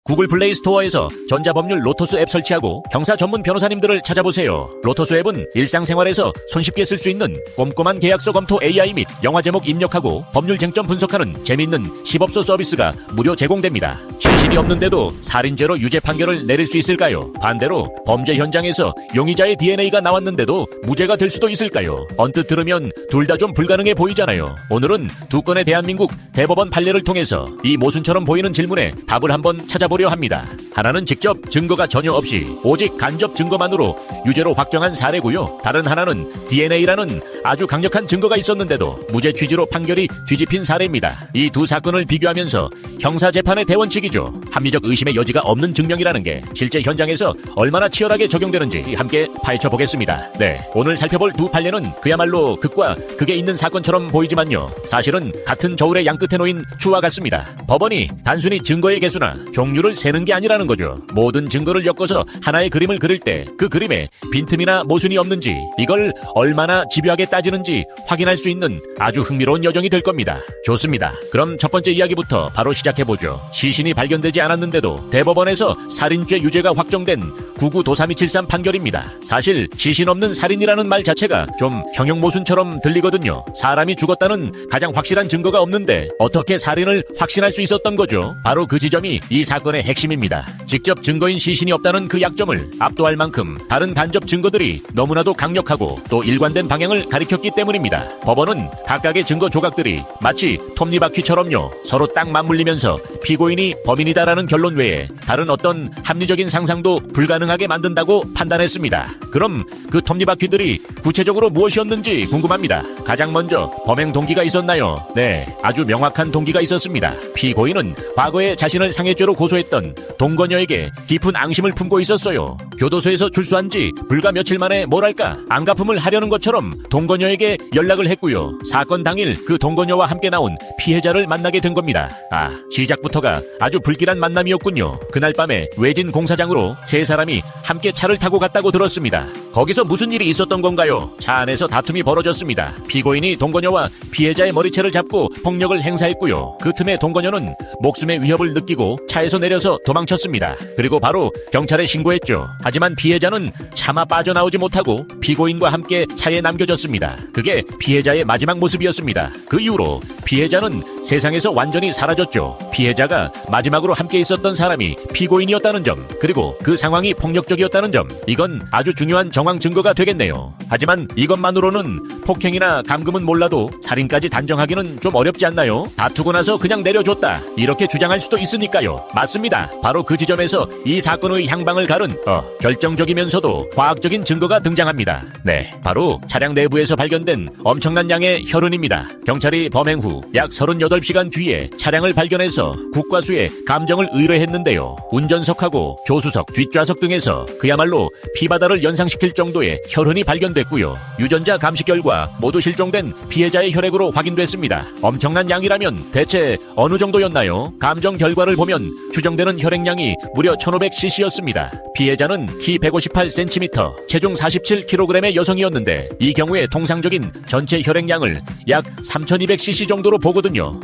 구글 플레이 스토어에서 전자법률 로토스 앱 설치하고 형사 전문 변호사님들을 찾아보세요. 로토스 앱은 일상생활에서 손쉽게 쓸 수 있는 꼼꼼한 계약서 검토 AI 및 영화 제목 입력하고 법률 쟁점 분석하는 재미있는 시법서 서비스가 무료 제공됩니다. 실신이 없는데도 살인죄로 유죄 판결을 내릴 수 있을까요? 반대로 범죄 현장에서 용의자의 DNA가 나왔는데도 무죄가 될 수도 있을까요? 언뜻 들으면 둘 다 좀 불가능해 보이잖아요. 오늘은 두 건의 대한민국 대법원 판례를 통해서 이 모순처럼 보이는 질문에 답을 한번 찾아보려 합니다. 하나는 직접 증거가 전혀 없이 오직 간접 증거만으로 유죄로 확정한 사례고요. 다른 하나는 DNA라는 아주 강력한 증거가 있었는데도 무죄 취지로 판결이 뒤집힌 사례입니다. 이 두 사건을 비교하면서 형사재판의 대원칙이죠. 합리적 의심의 여지가 없는 증명이라는 게 실제 현장에서 얼마나 치열하게 적용되는지 함께 파헤쳐 보겠습니다. 네, 오늘 살펴볼 두 판례는 그야말로 극과 극에 있는 사건처럼 보이지만요. 사실은 같은 저울의 양끝에 놓인 추와 같습니다. 법원이 단순히 증거의 개수나 종류를 세는 게 아니라는 거죠. 모든 증거를 엮어서 하나의 그림을 그릴 때 그 그림에 빈틈이나 모순이 없는지, 이걸 얼마나 집요하게 따지는지 확인할 수 있는 아주 흥미로운 여정이 될 겁니다. 좋습니다. 그럼 첫 번째 이야기부터 바로 시작해보죠. 시신이 발견되지 않았는데도 대법원에서 살인죄 유죄가 확정된 99-도삼273 판결입니다. 사실 시신 없는 살인이라는 말 자체가 좀 형용모순처럼 들리거든요. 사람이 죽었다는 가장 확실한 증거가 없는데 어떻게 살인을 확신할 수 있었던 거죠? 바로 그 지점이 이 사건의 핵심입니다. 직접 증거인 시신이 없다는 그 약점을 압도할 만큼 다른 간접 증거들이 너무나도 강력하고 또 일관된 방향을 가리켰기 때문입니다. 법원은 각각의 증거 조각들이 마치 톱니바퀴처럼요, 서로 딱 맞물리면서 피고인이 범인이다라는 결론 외에 다른 어떤 합리적인 상상도 불가능하게 만든다고 판단했습니다. 그럼 그 톱니바퀴들이 구체적으로 무엇이었는지 궁금합니다. 가장 먼저 범행 동기가 있었나요? 네, 아주 명확한 동기가 있었습니다. 피고인은 과거에 자신을 상해죄로 고소했던 동거녀에게 깊은 앙심을 품고 있었어요. 교도소에서 출소한 지 불과 며칠 만에 뭐랄까 안갚음을 하려는 것처럼 동거녀에게 연락을 했고요. 사건 당일 그 동거녀와 함께 나온 피해자를 만나게 된 겁니다. 시작부터가 아주 불길한 만남이었군요. 그날 밤에 외진 공사장으로 세 사람이 함께 차를 타고 갔다고 들었습니다. 거기서 무슨 일이 있었던 건가요? 차 안에서 다툼이 벌어졌습니다. 피고인이 동거녀와 피해자의 머리채를 잡고 폭력을 행사했고요. 그 틈에 동거녀는 목숨의 위협을 느끼고 차에서 내려서 도망쳤습니다. 그리고 바로 경찰에 신고했죠. 하지만 피해자는 차마 빠져나오지 못하고 피고인과 함께 차에 남겨졌습니다. 그게 피해자의 마지막 모습이었습니다. 그 이후로 피해자는 세상에서 완전히 사라졌죠. 피해자가 마지막으로 함께 있었던 사람이 피고인이었다는 점, 그리고 그 상황이 폭력적이었다는 점, 이건 아주 중요한 정황 증거가 되겠네요. 하지만 이것만으로는 폭행이나 감금은 몰라도 살인까지 단정하기는 좀 어렵지 않나요? 다투고 나서 그냥 내려줬다, 이렇게 주장할 수도 있으니까요. 맞습니다. 바로 그 지점에서 이 사건의 향방을 가른 결정적이면서도 과학적인 증거가 등장합니다. 네, 바로 차량 내부에서 발견된 엄청난 양의 혈흔입니다. 경찰이 범행 후 약 38시간 뒤에 차량을 발견해서 국과수에 감정을 의뢰했는데요. 운전석하고 조수석, 뒷좌석 등에서 그야말로 피바다를 연상시킬 정도의 혈흔이 발견됐고요. 유전자 감시 결과 모두 실종된 피해자의 혈액으로 확인됐습니다. 엄청난 양이라면 대체 어느 정도였나요? 감정 결과를 보면 추정되는 혈액량이 무려 1500cc였습니다. 피해자는 키 158cm, 체중 47kg의 여성이었는데 이 경우에 통상적인 전체 혈액량을 약 3200cc 정도로 보거든요.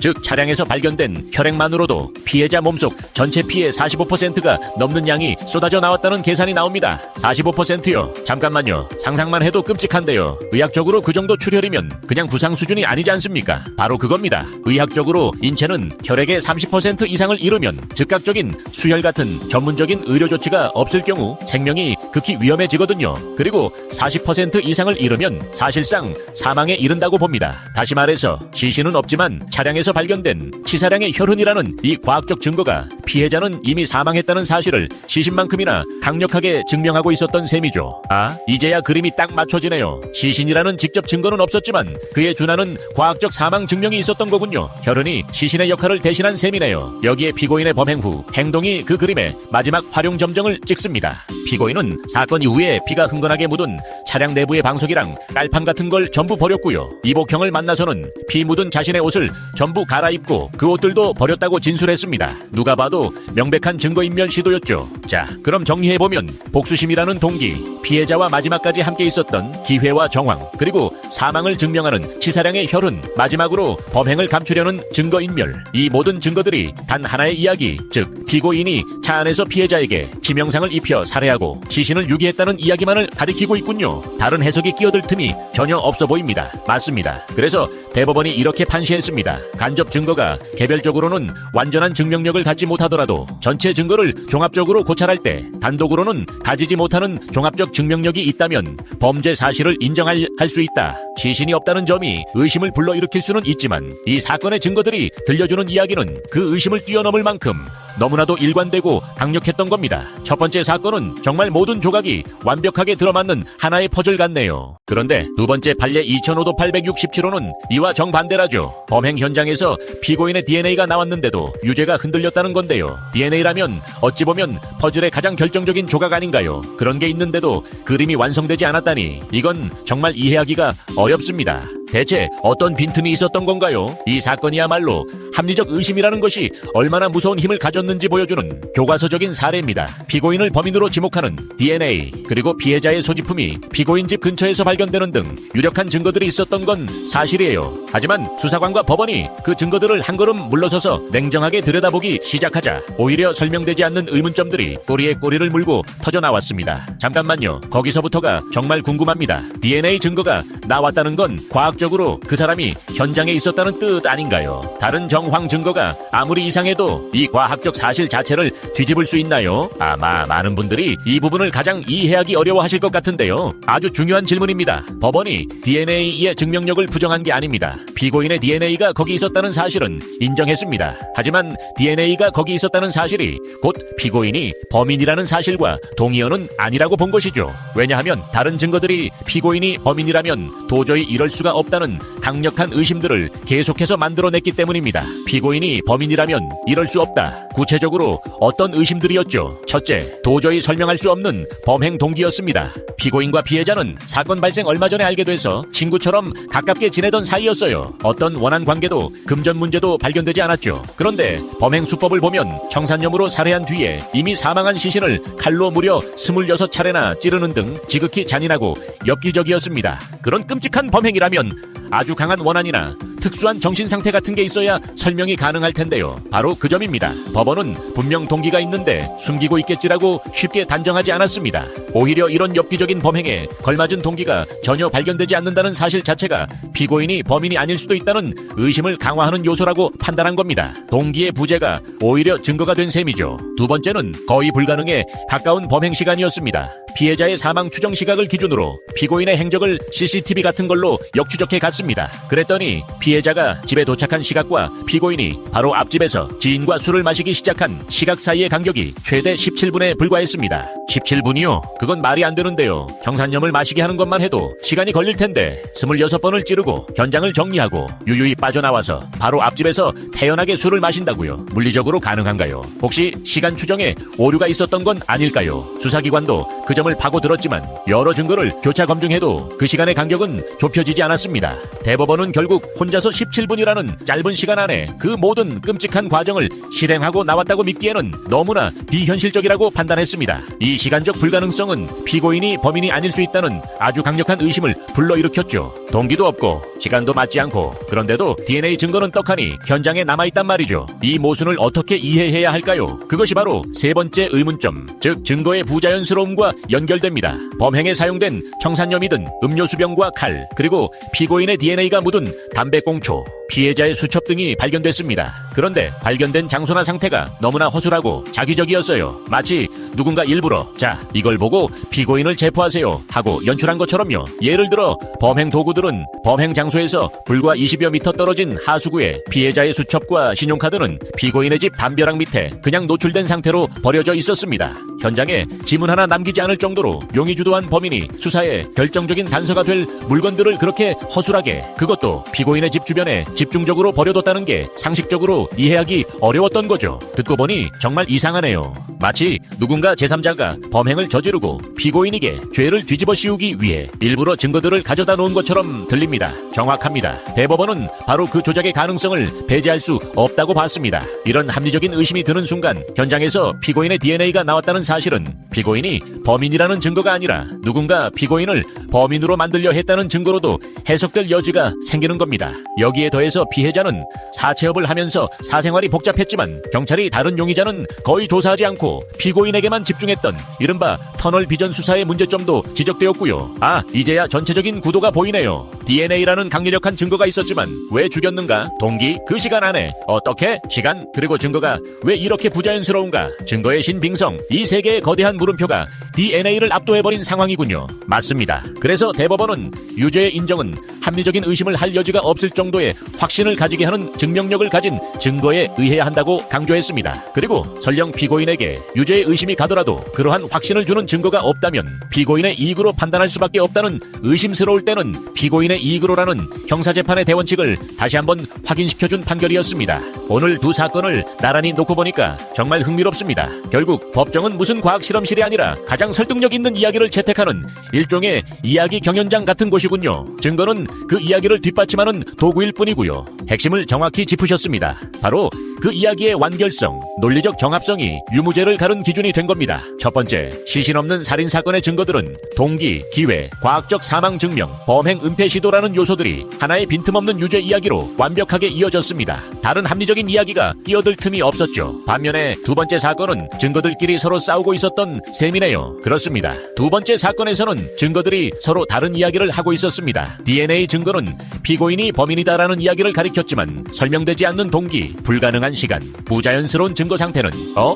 즉 차량에서 발견된 혈액만으로도 피해자 몸속 전체 피의 45%가 넘는 양이 쏟아져 나왔다는 계산이 나옵니다. 45%요? 잠깐만요. 상상만 해도 끔찍한데요. 의학적으로 그 정도 출혈이면 그냥 부상 수준이 아니지 않습니까? 바로 그겁니다. 의학적으로 인체는 혈액의 30% 이상을 잃으면 즉각적인 수혈 같은 전문적인 의료 조치가 없을 경우 생명이 극히 위험해지거든요. 그리고 40% 이상을 잃으면 사실상 사망에 이른다고 봅니다. 다시 말해서 시신은 없지만 차량에서 발견된 치사량의 혈흔이라는 이 과학적 증거가 피해자는 이미 사망했다는 사실을 시신만큼이나 강력하게 증명하고 있었던 셈이죠. 이제야 그림이 딱 맞춰지네요. 시신이라는 직접 증거는 없었지만 그에 준하는 과학적 사망 증명이 있었던 거군요. 혈흔이 시신의 역할을 대신한 셈이네요. 여기에 피고인의 범행 후 행동이 그 그림의 마지막 활용 점정을 찍습니다. 피고인은 사건 이후에 피가 흥건하게 묻은 차량 내부의 방석이랑 깔판 같은 걸 전부 버렸고요. 이복형을 만나서는 피 묻은 자신의 옷을 전부 갈아입고 그 옷들도 버렸다고 진술했습니다. 누가 봐도 명백한 증거인멸 시도였죠. 자, 그럼 정리해보면 복수심이라는 동기, 피해자와 마지막까지 함께 있었던 기회와 정황, 그리고 사망을 증명하는 치사량의 혈흔, 마지막으로 범행을 감추려는 증거인멸, 이 모든 증거들이 단 하나의 이야기, 즉 피고인이 차 안에서 피해자에게 치명상을 입혀 살해하고 시신을 유기했다는 이야기만을 가리키고 있군요. 다른 해석이 끼어들 틈이 전혀 없어 보입니다. 맞습니다. 그래서 대법원이 이렇게 판시했습니다. 간접 증거가 개별적으로는 완전한 증명력을 갖지 못하더라도 전체 증거를 종합적으로 고찰할 때 단독으로는 가지지 못하는 종합적 증명력이 있다면 범죄 사실을 인정할 수 있다. 시신이 없다는 점이 의심을 불러일으킬 수는 있지만 이 사건의 증거들이 들려주는 이야기는 그 의심을 뛰어넘을 만큼 너무나도 일관되고 강력했던 겁니다. 첫 번째 사건은 정말 모든 조각이 완벽하게 들어맞는 하나의 퍼즐 같네요. 그런데 두 번째 판례 2005도 867호는 이와 정반대라죠. 범행 현장에서 피고인의 DNA가 나왔는데도 유죄가 흔들렸다는 건데요. DNA라면 어찌 보면 퍼즐의 가장 결정적인 조각 아닌가요? 그런 게 있는데도 그림이 완성되지 않았다니 이건 정말 이해하기가 어렵습니다. 대체 어떤 빈틈이 있었던 건가요? 이 사건이야말로 합리적 의심이라는 것이 얼마나 무서운 힘을 가졌는지 보여주는 교과서적인 사례입니다. 피고인을 범인으로 지목하는 DNA, 그리고 피해자의 소지품이 피고인 집 근처에서 발견되는 등 유력한 증거들이 있었던 건 사실이에요. 하지만 수사관과 법원이 그 증거들을 한 걸음 물러서서 냉정하게 들여다보기 시작하자 오히려 설명되지 않는 의문점들이 꼬리에 꼬리를 물고 터져나왔습니다. 잠깐만요. 거기서부터가 정말 궁금합니다. DNA 증거가 나왔다는 건 과학적으로 그 사람이 현장에 있었다는 뜻 아닌가요? 다른 정황 증거가 아무리 이상해도 이 과학적 사실 자체를 뒤집을 수 있나요? 아마 많은 분들이 이 부분을 가장 이해하기 어려워하실 것 같은데요. 아주 중요한 질문입니다. 법원이 DNA의 증명력을 부정한 게 아닙니다. 피고인의 DNA가 거기 있었다는 사실은 인정했습니다. 하지만 DNA가 거기 있었다는 사실이 곧 피고인이 범인이라는 사실과 동의어는 아니라고 본 것이죠. 왜냐하면 다른 증거들이 피고인이 범인이라면 도저히 이럴 수가 없다는 강력한 의심들을 계속해서 만들어냈기 때문입니다. 피고인이 범인이라면 이럴 수 없다. 구체적으로 어떤 의심들이었죠? 첫째, 도저히 설명할 수 없는 범행 동기였습니다. 피고인과 피해자는 사건 발생 얼마 전에 알게 돼서 친구처럼 가깝게 지내던 사이였어요. 어떤 원한 관계도 금전 문제도 발견되지 않았죠. 그런데 범행 수법을 보면 청산염으로 살해한 뒤에 이미 사망한 시신을 칼로 무려 26차례나 찌르는 등 지극히 잔인하고 엽기적이었습니다. 그런 끔찍한 범행이라면 아주 강한 원한이나 특수한 정신상태 같은 게 있어야 설명이 가능할 텐데요. 바로 그 점입니다. 법원은 분명 동기가 있는데 숨기고 있겠지라고 쉽게 단정하지 않았습니다. 오히려 이런 엽기적인 범행에 걸맞은 동기가 전혀 발견되지 않는다는 사실 자체가 피고인이 범인이 아닐 수도 있다는 의심을 강화하는 요소라고 판단한 겁니다. 동기의 부재가 오히려 증거가 된 셈이죠. 두 번째는 거의 불가능에 가까운 범행 시간이었습니다. 피해자의 사망 추정 시각을 기준으로 피고인의 행적을 CCTV 같은 걸로 역추적해 갔습니다. 그랬더니 피해자가 집에 도착한 시각과 피고인이 바로 앞집에서 지인과 술을 마시기 시작한 시각 사이의 간격이 최대 17분에 불과했습니다. 17분이요? 그건 말이 안 되는데요. 정산염을 마시게 하는 것만 해도 시간이 걸릴 텐데 26번을 찌르고 현장을 정리하고 유유히 빠져나와서 바로 앞집에서 태연하게 술을 마신다고요? 물리적으로 가능한가요? 혹시 시간 추정에 오류가 있었던 건 아닐까요? 수사기관도 그 점을 파고들었지만 여러 증거를 교차 검증해도 그 시간의 간격은 좁혀지지 않았습니다. 대법원은 결국 혼자서 17분이라는 짧은 시간 안에 그 모든 끔찍한 과정을 실행하고 나왔다고 믿기에는 너무나 비현실적이라고 판단했습니다. 이 시간적 불가능성은 피고인이 범인이 아닐 수 있다는 아주 강력한 의심을 불러일으켰죠. 동기도 없고 시간도 맞지 않고 그런데도 DNA 증거는 떡하니 현장에 남아있단 말이죠. 이 모순을 어떻게 이해해야 할까요? 그것이 바로 세 번째 의문점, 즉 증거의 부자연스러움과 연결됩니다. 범행에 사용된 청산염이든 음료수병과 칼, 그리고 피고인의 DNA가 묻은 담배꽁초, 피해자의 수첩 등이 발견됐습니다. 그런데 발견된 장소나 상태가 너무나 허술하고 자기적이었어요. 마치 누군가 일부러 자, 이걸 보고 피고인을 체포하세요 하고 연출한 것처럼요. 예를 들어 범행 도구들은 범행 장소에서 불과 20여 미터 떨어진 하수구에 피해자의 수첩과 신용카드는 피고인의 집 담벼락 밑에 그냥 노출된 상태로 버려져 있었습니다. 현장에 지문 하나 남기지 않을 정도로 용의 주도한 범인이 수사에 결정적인 단서가 될 물건들을 그렇게 허술하게, 그것도 피고인의 집 주변에 집중적으로 버려뒀다는 게 상식적으로 이해하기 어려웠던 거죠. 듣고 보니 정말 이상하네요. 마치 누군가 제3자가 범행을 저지르고 피고인에게 죄를 뒤집어 씌우기 위해 일부러 증거들을 가져다 놓은 것처럼 들립니다. 정확합니다. 대법원은 바로 그 조작의 가능성을 배제할 수 없다고 봤습니다. 이런 합리적인 의심이 드는 순간 현장에서 피고인의 DNA가 나왔다는 사실은 피고인이 범인이라는 증거가 아니라 누군가 피고인을 범인으로 만들려 했다는 증거로도 해석될 여지가 생기는 겁니다. 여기에 더해서 피해자는 사채업을 하면서 사생활이 복잡했지만 경찰이 다른 용의자는 거의 조사하지 않고 피고인에게만 집중했던 이른바 터널 비전 수사의 문제점도 지적되었고요. 이제야 전체적인 구도가 보이네요. DNA라는 강력한 증거가 있었지만 왜 죽였는가? 동기, 그 시간 안에 어떻게? 시간, 그리고 증거가 왜 이렇게 부자연스러운가? 증거의 신빙성, 이 세 개의 거대한 물음표가 DNA를 압도해버린 상황이군요. 맞습니다. 그래서 대법원은 유죄의 인정은 합리적인 의심을 할 여지가 없을 정도의 확신을 가지게 하는 증명력을 가진 증거에 의해야 한다고 강조했습니다. 그리고 설령 피고인에게 유죄의 의심이 가더라도 그러한 확신을 주는 증거가 없다면 피고인의 이익으로 판단할 수밖에 없다는 의심스러울 때는 피고인의 이익으로라는 형사재판의 대원칙을 다시 한번 확인시켜준 판결이었습니다. 오늘 두 사건을 나란히 놓고 보니까 정말 흥미롭습니다. 결국 법정은 무슨 과학실험실이 아니라 가장 설득력 있는 이야기를 채택하는 일종의 이야기 경연장 같은 곳이군요. 증거는 그 이야기를 뒷받침하는 도구일 뿐이고요. 핵심을 정확히 짚으셨습니다. 바로 그 이야기의 완결성, 논리적 정합성이 유무죄를 가른 기준이 된 겁니다. 첫 번째, 시신 없는 살인사건의 증거들은 동기, 기회, 과학적 사망 증명, 범행 은폐 시도라는 요소들이 하나의 빈틈없는 유죄 이야기로 완벽하게 이어졌습니다. 다른 합리적인 이야기가 끼어들 틈이 없었죠. 반면에 두 번째 사건은 증거들끼리 서로 싸우고 있었던 셈이네요. 그렇습니다. 두 번째 사건에서는 증거들이 서로 다른 이야기를 하고 있었습니다. DNA 증거는 피고인이 범인이다라는 이야기를 가리켰지만 설명되지 않는 동기, 불가능한 시간, 부자연스러운 증거 상태는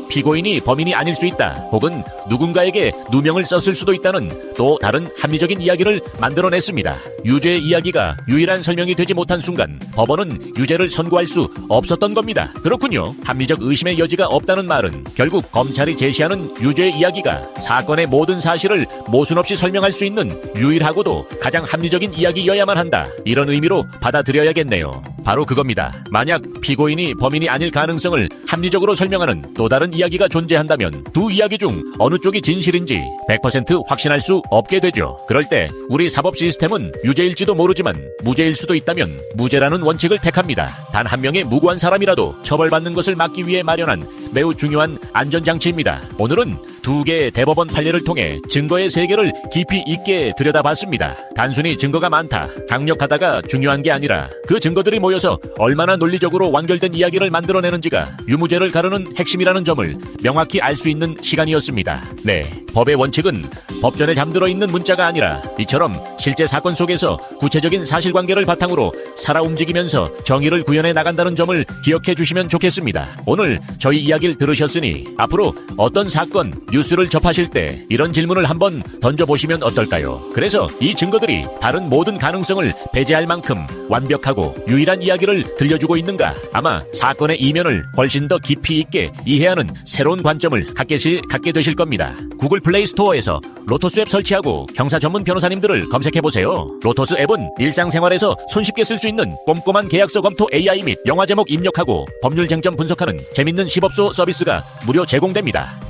피고인이 범인이 아닐 수 있다, 혹은 누군가에게 누명을 썼을 수도 있다는 또 다른 합리적인 이야기를 만들어냈습니다. 유죄의 이야기가 유일한 설명이 되지 못한 순간 법원은 유죄를 선고할 수 없었던 겁니다. 그렇군요. 합리적 의심의 여지가 없다는 말은 결국 검찰이 제시하는 유죄의 이야기가 사건의 모든 사실을 모순 없이 설명할 수 있는 유일하고도 가장 합리적인 이야기여야만 한다, 이런 의미로 받아들여야겠네요. 바로 그겁니다. 만약 피고인이 범인이 아닐 가능성을 합리적으로 설명하는 또 다른 이야기가 존재한다면 두 이야기 중 어느 쪽이 진실인지 100% 확신할 수 없게 되죠. 그럴 때 우리 사법 시스템은 유죄일지도 모르지만 무죄일 수도 있다면 무죄라는 원칙을 택합니다. 단 한 명의 무고한 사람이라도 처벌받는 것을 막기 위해 마련한 매우 중요한 안전장치입니다. 오늘은 두 개의 대법원 판례를 통해 증거의 세계를 깊이 있게 들여다봤습니다. 단순히 증거가 많다, 강력하다가 중요한 게 아니라 그 증거들이 모여서 얼마나 논리적으로 완결된 이야기를 만들어내는지가 유무죄를 가르는 핵심이라는 점을 명확히 알 수 있는 시간이었습니다. 네, 법의 원칙은 법전에 잠들어 있는 문자가 아니라 이처럼 실제 사건 속에서 구체적인 사실관계를 바탕으로 살아 움직이면서 정의를 구현해 나간다는 점을 기억해 주시면 좋겠습니다. 오늘 저희 이야기를 들으셨으니 앞으로 어떤 사건, 뉴스를 접하실 때 이런 질문을 한번 던져보시면 어떨까요? 그래서 이 증거들이 다른 모든 가능성을 배제할 만큼 완벽하고 유일한 이야기를 들려주고 있는가? 아마 사건의 이면을 훨씬 더 깊이 있게 이해하는 새로운 관점을 갖게 되실 겁니다. 구글 플레이 스토어에서 로토스 앱 설치하고 형사 전문 변호사님들을 검색해보세요. 로토스 앱은 일상생활에서 손쉽게 쓸 수 있는 꼼꼼한 계약서 검토 AI 및 영화 제목 입력하고 법률 쟁점 분석하는 재밌는 시법소 서비스가 무료 제공됩니다.